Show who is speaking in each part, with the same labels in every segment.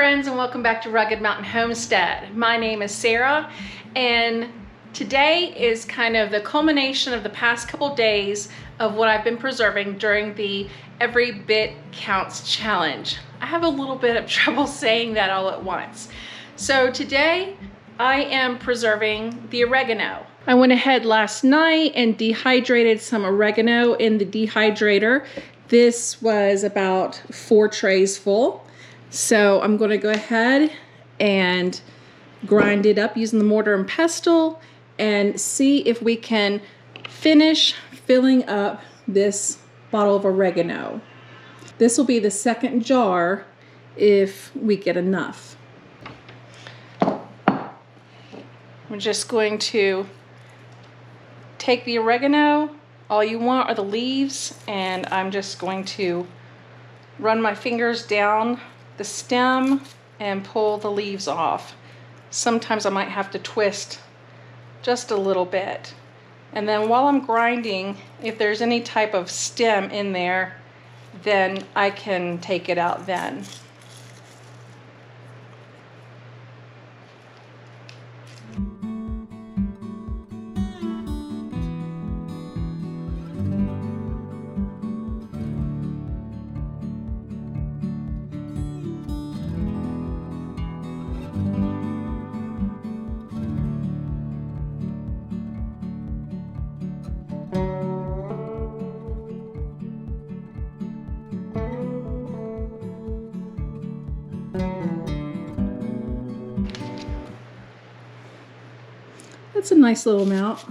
Speaker 1: friends, and welcome back to Rugged Mountain Homestead. My name is Sarah, and today is kind of the culmination of the past couple days of what I've been preserving during the Every Bit Counts Challenge. I have a little bit of trouble saying that all at once. So today I am preserving the oregano. I went ahead last night and dehydrated some oregano in the dehydrator. This was about 4 trays full. So I'm going to go ahead and grind it up using the mortar and pestle and see if we can finish filling up this bottle of oregano. This will be the second jar if we get enough. I'm just going to take the oregano. All you want are the leaves, and I'm just going to run my fingers down the stem and pull the leaves off. Sometimes I might have to twist just a little bit. And then while I'm grinding, if there's any type of stem in there, then I can take it out then. That's a nice little amount.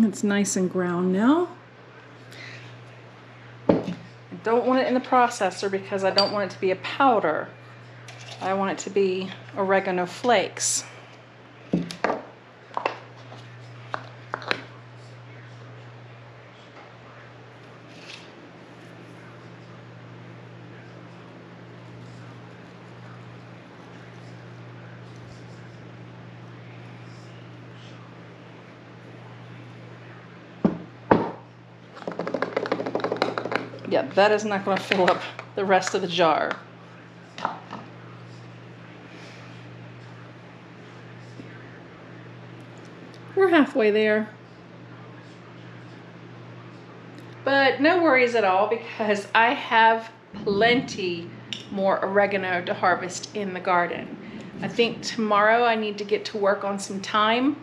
Speaker 1: It's nice and ground now. I don't want it in the processor because I don't want it to be a powder. I want it to be oregano flakes. Yeah, that is not going to fill up the rest of the jar. We're halfway there. But no worries at all because I have plenty more oregano to harvest in the garden. I think tomorrow I need to get to work on some thyme,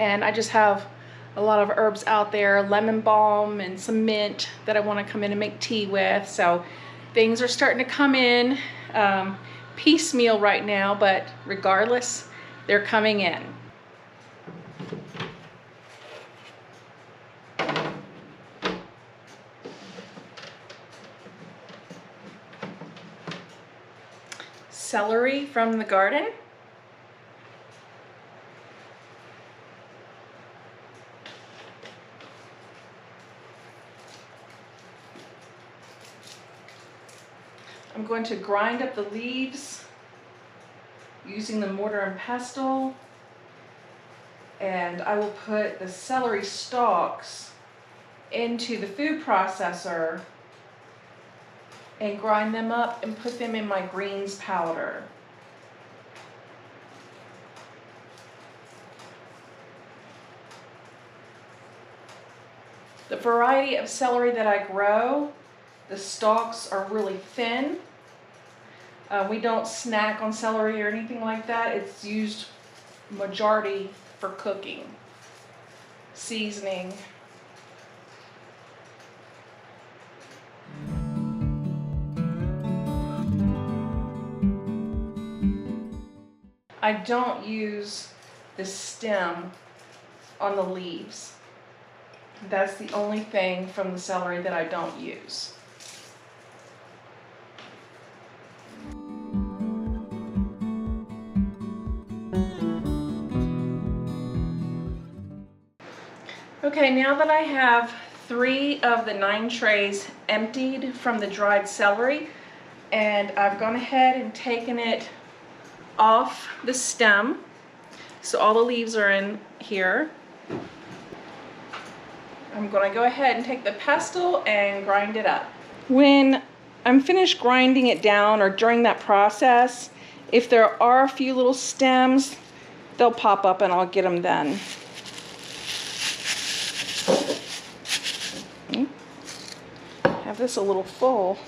Speaker 1: and I just have a lot of herbs out there, lemon balm and some mint that I want to come in and make tea with. So things are starting to come in piecemeal right now, but regardless, they're coming in. Celery from the garden. I'm going to grind up the leaves using the mortar and pestle, and I will put the celery stalks into the food processor and grind them up and put them in my greens powder. The variety of celery that I grow, the stalks are really thin. We don't snack on celery or anything like that. It's used majority for cooking, seasoning. I don't use the stem on the leaves. That's the only thing from the celery that I don't use. Okay, now that I have 3 of the 9 trays emptied from the dried celery, and I've gone ahead and taken it off the stem, so all the leaves are in here. I'm going to go ahead and take the pestle and grind it up. When I'm finished grinding it down, or during that process, if there are a few little stems, they'll pop up and I'll get them then. Have this a little full.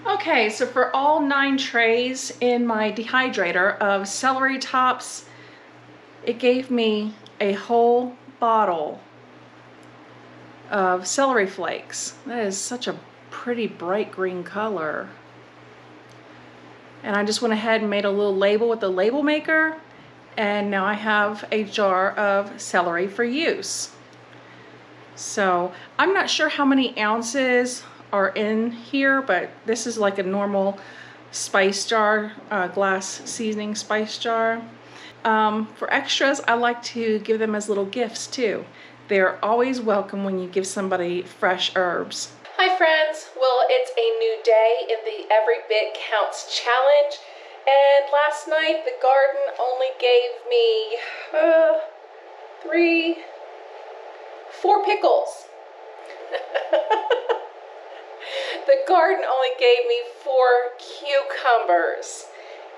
Speaker 1: Okay, so for all 9 trays in my dehydrator of celery tops, it gave me a whole bottle of celery flakes. That is such a pretty bright green color. And I just went ahead and made a little label with the label maker, and now I have a jar of celery for use. So I'm not sure how many ounces are in here, but this is like a normal spice jar, glass seasoning spice jar. For extras, I like to give them as little gifts too. They're always welcome when you give somebody fresh herbs. Hi friends, well, it's a new day in the Every Bit Counts challenge, and last night the garden only gave me 4 pickles. The garden only gave me 4 cucumbers,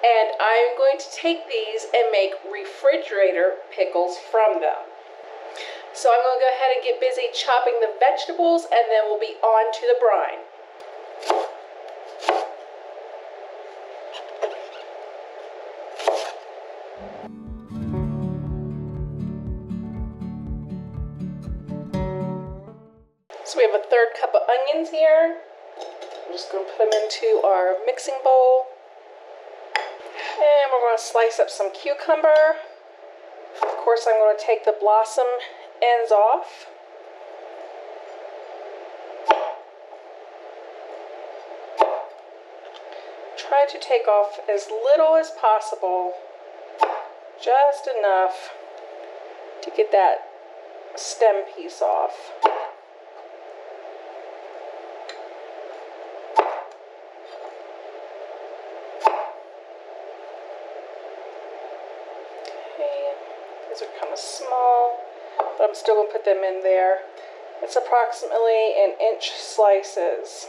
Speaker 1: and I'm going to take these and make refrigerator pickles from them. So I'm going to go ahead and get busy chopping the vegetables, and then we'll be on to the brine. So we have a 1/3 cup of onions here. I'm just going to put them into our mixing bowl. And we're going to slice up some cucumber. Of course, I'm going to take the blossom ends off. Try to take off as little as possible, just enough to get that stem piece off. Okay, these are kind of small, but I'm still going to put them in there. It's approximately 1-inch slices.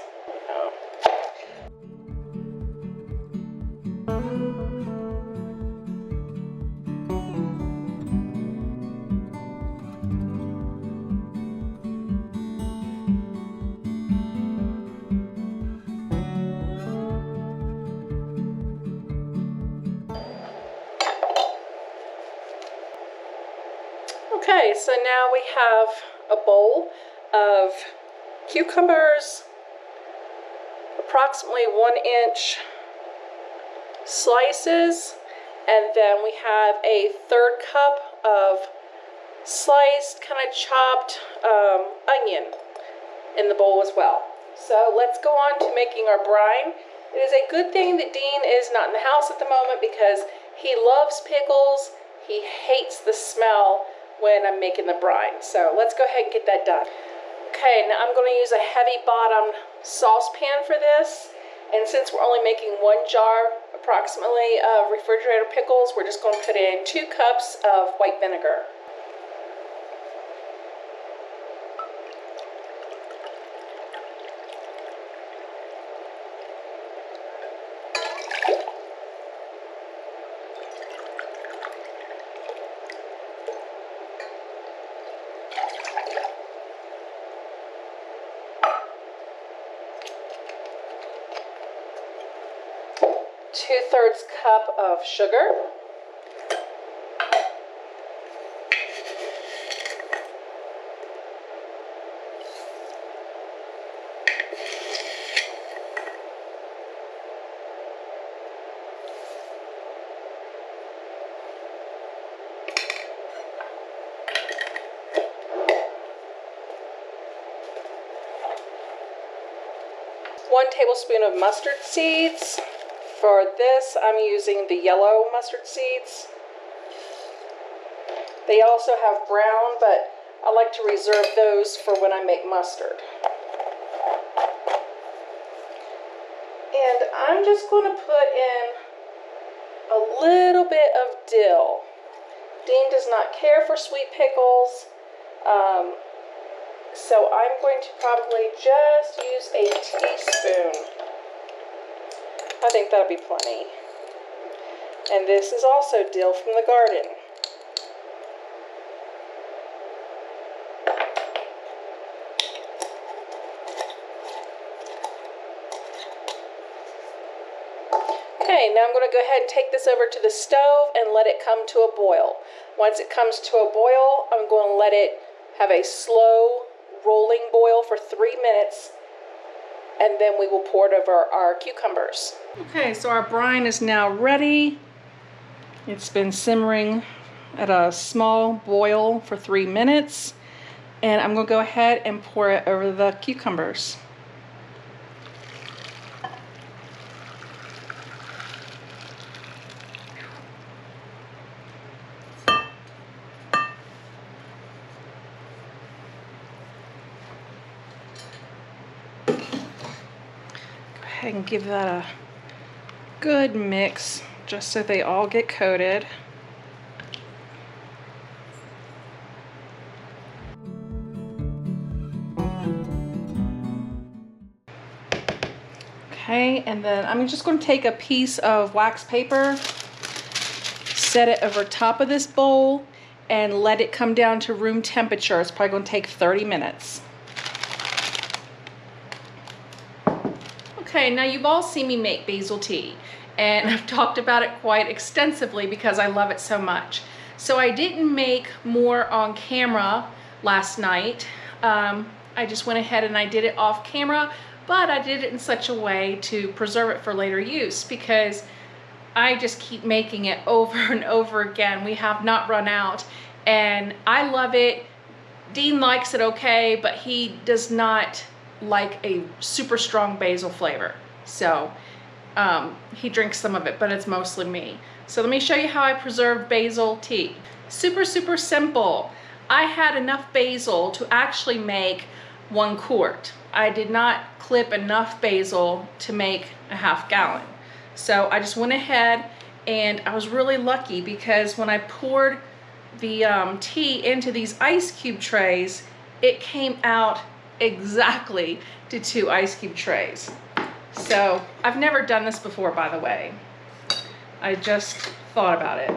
Speaker 1: Okay, so now we have a bowl of cucumbers, approximately 1-inch slices, and then we have a 1/3 cup of sliced, kind of chopped onion in the bowl as well. So let's go on to making our brine. It is a good thing that Dean is not in the house at the moment because he loves pickles. He hates the smell when I'm making the brine. So let's go ahead and get that done. Okay, now I'm going to use a heavy bottom saucepan for this. And since we're only making 1 jar approximately of refrigerator pickles, we're just going to put in 2 cups of white vinegar. 2/3 cup of sugar. One tablespoon of mustard seeds. For this, I'm using the yellow mustard seeds. They also have brown, but I like to reserve those for when I make mustard. And I'm just going to put in a little bit of dill. Dean does not care for sweet pickles. So I'm going to probably just use a teaspoon. I think that'll be plenty. And this is also dill from the garden. Okay, now I'm going to go ahead and take this over to the stove and let it come to a boil. Once it comes to a boil, I'm going to let it have a slow rolling boil for 3 minutes, and then we will pour it over our cucumbers. Okay, so our brine is now ready. It's been simmering at a small boil for 3 minutes, and I'm going to go ahead and pour it over the cucumbers. And give that a good mix just so they all get coated. Okay, and then I'm just going to take a piece of wax paper, set it over top of this bowl, and let it come down to room temperature. It's probably going to take 30 minutes. Okay, now you've all seen me make basil tea, and I've talked about it quite extensively because I love it so much. So I didn't make more on camera last night. I just went ahead and I did it off camera, but I did it in such a way to preserve it for later use because I just keep making it over and over again. We have not run out, and I love it. Dean likes it okay, but he does not like a super strong basil flavor. So he drinks some of it, but it's mostly me. So let me show you how I preserve basil tea. Super simple. I had enough basil to actually make 1 quart. I did not clip enough basil to make a ½ gallon. So I just went ahead, and I was really lucky because when I poured the tea into these ice cube trays, it came out exactly to 2 ice cube trays. So I've never done this before, by the way. I just thought about it.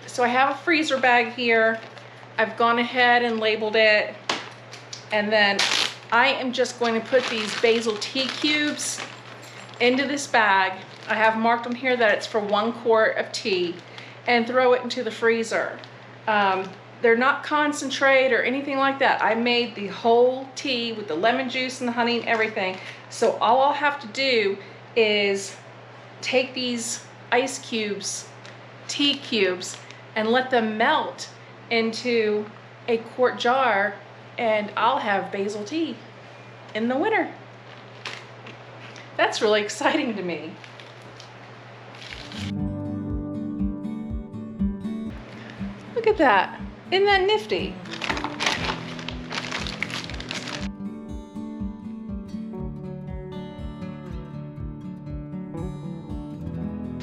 Speaker 1: So I have a freezer bag here. I've gone ahead and labeled it, and then I am just going to put these basil tea cubes into this bag. I have marked on here that it's for 1 quart of tea, and throw it into the freezer. They're not concentrate or anything like that. I made the whole tea with the lemon juice and the honey and everything. So all I'll have to do is take these ice cubes, tea cubes, and let them melt into a quart jar, and I'll have basil tea in the winter. That's really exciting to me. Look at that. Isn't that nifty?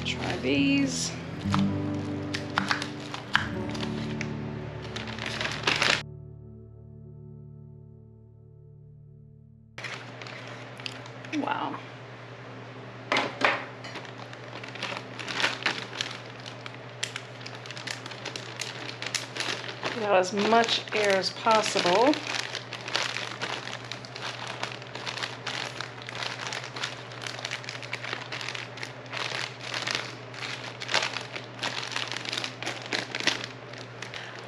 Speaker 1: Try these. Wow. Get out as much air as possible.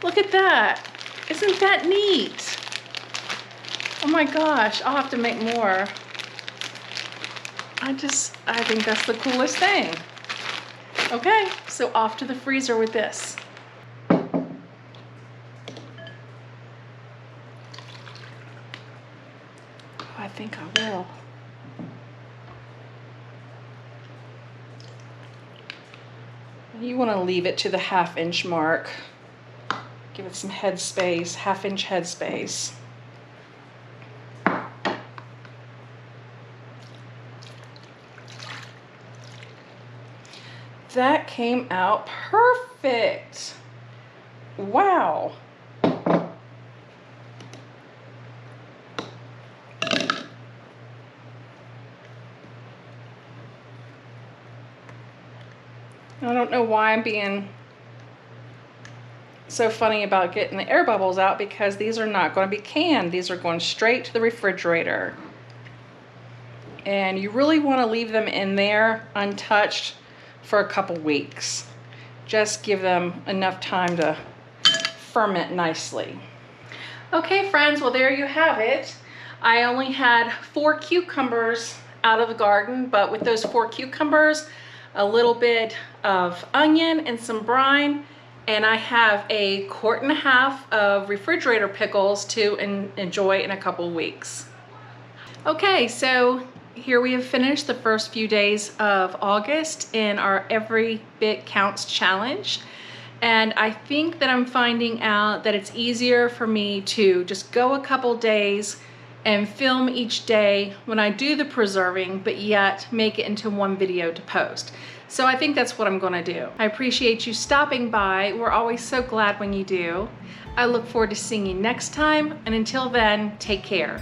Speaker 1: Look at that. Isn't that neat? Oh my gosh, I'll have to make more. I think that's the coolest thing. Okay, so off to the freezer with this. I think I will. You want to leave it to the 1/2 inch mark. Give it some head space, 1/2 inch head space. That came out perfect. Wow. I don't know why I'm being so funny about getting the air bubbles out, because these are not going to be canned. These are going straight to the refrigerator. And you really want to leave them in there untouched for a couple weeks. Just give them enough time to ferment nicely. Okay friends, well there you have it. I only had 4 cucumbers out of the garden, but with those 4 cucumbers, a little bit of onion and some brine, and I have a 1.5 quart of refrigerator pickles to enjoy in a couple weeks. Okay, so here we have finished the first few days of August in our Every Bit Counts challenge. And I think that I'm finding out that it's easier for me to just go a couple days and film each day when I do the preserving, but yet make it into one video to post. So I think that's what I'm gonna do. I appreciate you stopping by. We're always so glad when you do. I look forward to seeing you next time, and until then, take care.